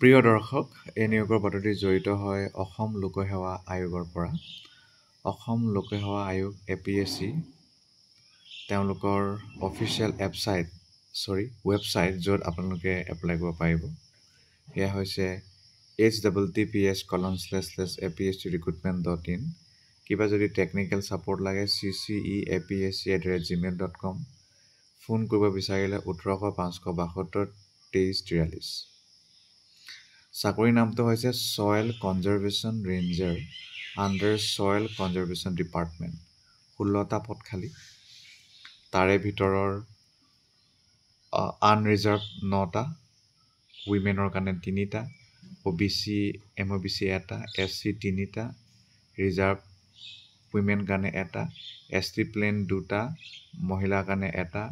প্ৰিয় দৰ্শক, এই নিয়োগৰ পদ্ধতি জড়িত হয় অসম লোকসেৱা আয়োগৰ পৰা। অসম লোকসেৱা আয়োগ APSC তেওঁলোকৰ অফিচিয়েল ৱেবছাইট য'ত আপোনালোকে এপ্লাই কৰিব পাৰিব। সেয়া হৈছে https://apscrecruitment.in। কিবা যদি টেকনিকেল ছাপোৰ্ট লাগে cceapsc@gmail.com। ফোন কৰিব বিচাৰিলে 18572 2343। চাকৰিৰ নামটো হৈছে soil conservation ranger under soil conservation department. 16টা পদ খালী, তাৰে ভিতৰৰ আনৰিজাৰ্ভ 9টা, উইমেনৰ কাৰণে 3টা, OBC MOBC 1টা, SC 3টা, ৰিজাৰ্ভ উইমেন কাৰণে 1টা, ST প্লেন 2টা, মহিলাৰ কাৰণে 1টা,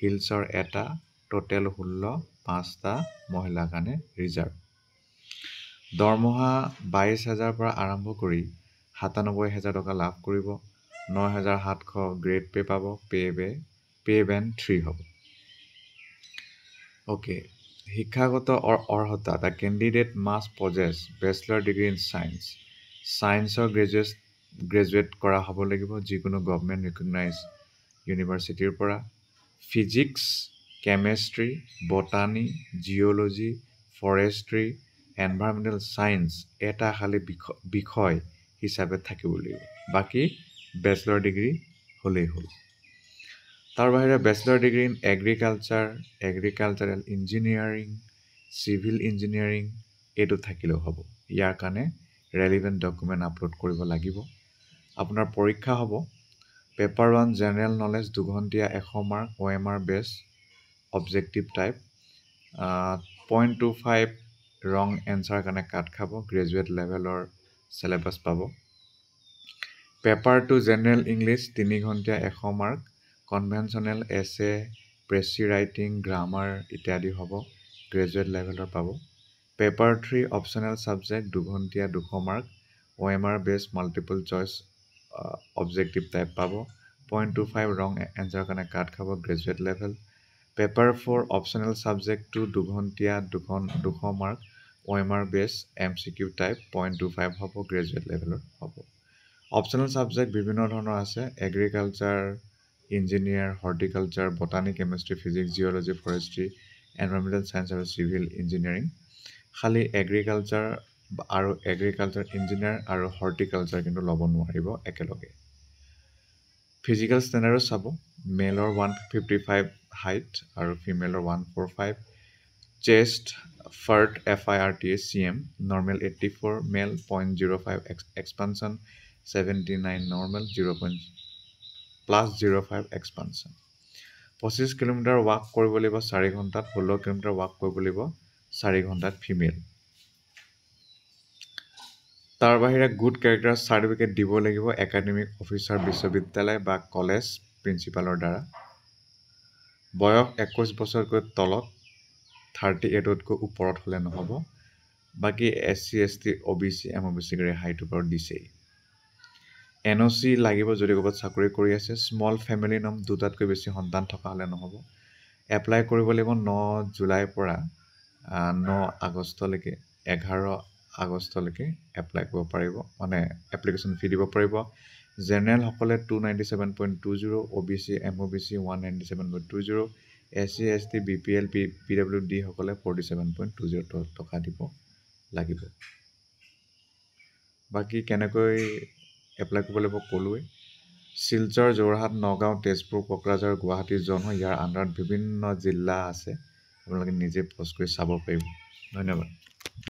হিলছৰ 1টা, টোটেল 16, 5টা মহিলাৰ কাৰণে ৰিজাৰ্ভ। দৰমহা 22,000 পৰা আৰম্ভ কৰি 97,000 টকা লাভ কৰিব। 9,700 গ্ৰেড পে পাব। পে বেণ্ড 3 হ'ব। অ'কে, শিক্ষাগত অৰ্হতা the candidate must possess bachelor degree in science. ছায়েন্সৰ গ্ৰেজুৱেট কৰা হ'ব লাগিব যিকোনো গভমেণ্ট ৰিকগনাইজ ইউনিভাৰ্চিটিৰ পৰা। Physics, chemistry, botany, geology, forestry, environmental science এটা খালী বিষয় হিচাপে থাকিব লাগিব। বাকী বেচেলৰ ডিগ্ৰী হ'লেই হ'ল। তাৰ বাহিৰে bachelor degree in agriculture, agricultural engineering, civil engineering এইটো থাকিলেও হ'ব। ইয়াৰ কাৰণে ৰেলিভেণ্ট ডকুমেণ্ট আপলোড কৰিব লাগিব। আপোনাৰ পৰীক্ষা হ'ব পেপাৰ 1 জেনেৰেল নলেজ 2 ঘণ্টীয়া 100 মাৰ্ক OMR বেছ অবজেক্টিভ টাইপ। 0.25 ৰং এনচাৰ কাৰণে কাট খাব। গ্ৰেজুৱেট লেভেলৰ চিলেবাছ পাব। পেপাৰ 2 জেনেৰেল ইংলিছ 3 ঘণ্টীয়া 100 মাৰ্ক কনভেনশ্যনেল এছে, প্ৰেছি ৰাইটিং, গ্ৰামাৰ ইত্যাদি হ'ব। গ্ৰেজুৱেট লেভেলৰ পাব। পেপাৰ 3 অপশ্যনেল ছাবজেক্ট 2 ঘণ্টীয়া 200 মাৰ্ক OMR বেছ মাল্টিপল চইচ অবজেক্টিভ টাইপ পাব। 0.25 ৰং এনচাৰ কাৰণে কাট খাব। Graduate level. Paper 4 optional subject 2 ঘণ্টীয়া 200 মাৰ্ক OMR বেছ MCQ টাইপ 0.25 হ'ব। গ্ৰেজুৱেট লেভেলৰ হ'ব। অপশ্যনেল ছাবজেক্ট বিভিন্ন ধৰণৰ আছে। Agriculture, engineer, horticulture, botany, chemistry, physics, geology, forestry, environmental science আৰু চিভিল ইঞ্জিনিয়াৰিং। খালী এগ্ৰিকালচাৰ ইঞ্জিনিয়াৰ আৰু হৰ্টিকালচাৰ কিন্তু ল'ব নোৱাৰিব একেলগে। ফিজিকেল ষ্টেণ্ডাৰ্ডো চাব। মেলৰ 155 হাইট আৰু ফিমেলৰ 145। চেষ্ট ফাৰ্ট FIRTH CM নৰ্মেল 84, মেল 0.05 expansion 79 normal 0.05 expansion. 25 kilometre walk কৰিব লাগিব 4 ঘণ্টাত। 16 কিলোমিটাৰ ৱাক কৰিব লাগিব 4 ঘণ্টাত ফিমেল। তাৰ বাহিৰে গুড কেৰেক্টাৰ চাৰ্টিফিকেট দিব লাগিব একাডেমিক অফিচাৰ বিশ্ববিদ্যালয় বা কলেজ প্ৰিন্সিপালৰ দ্বাৰা। বয়স 21 বছৰতকৈ তলত, 38তকৈ ওপৰত হ'লে নহ'ব। বাকী SC ST OBC MOBC ৰেহাইটো বাৰু দিছেই। NOC লাগিব যদি ক'ৰবাত চাকৰি কৰি আছে। স্মল ফেমিলি নম 2টাতকৈ বেছি সন্তান থকা হ'লে নহ'ব। এপ্লাই কৰিব লাগিব 9 জুলাইৰ পৰা 9 আগষ্টলৈকে, 11 আগষ্টলৈকে এপ্লাই কৰিব পাৰিব, মানে এপ্লিকেশ্যন ফি দিব পাৰিব। জেনেৰেলসকলে 297.20, OBC MOBC 197.20, SC ST BPL PWD সকলে 47.20 টকা দিব লাগিব। বাকী কেনেকৈ এপ্লাই কৰিব লাগিব ক'লোৱেই। শিলচৰ, যোৰহাট, নগাঁও, তেজপুৰ, কোকৰাঝাৰ, গুৱাহাটীৰ জন হয়। ইয়াৰ আণ্ডাৰত বিভিন্ন জিলা আছে। আপোনালোকে নিজে প'ষ্ট কৰি চাব পাৰিব। ধন্যবাদ।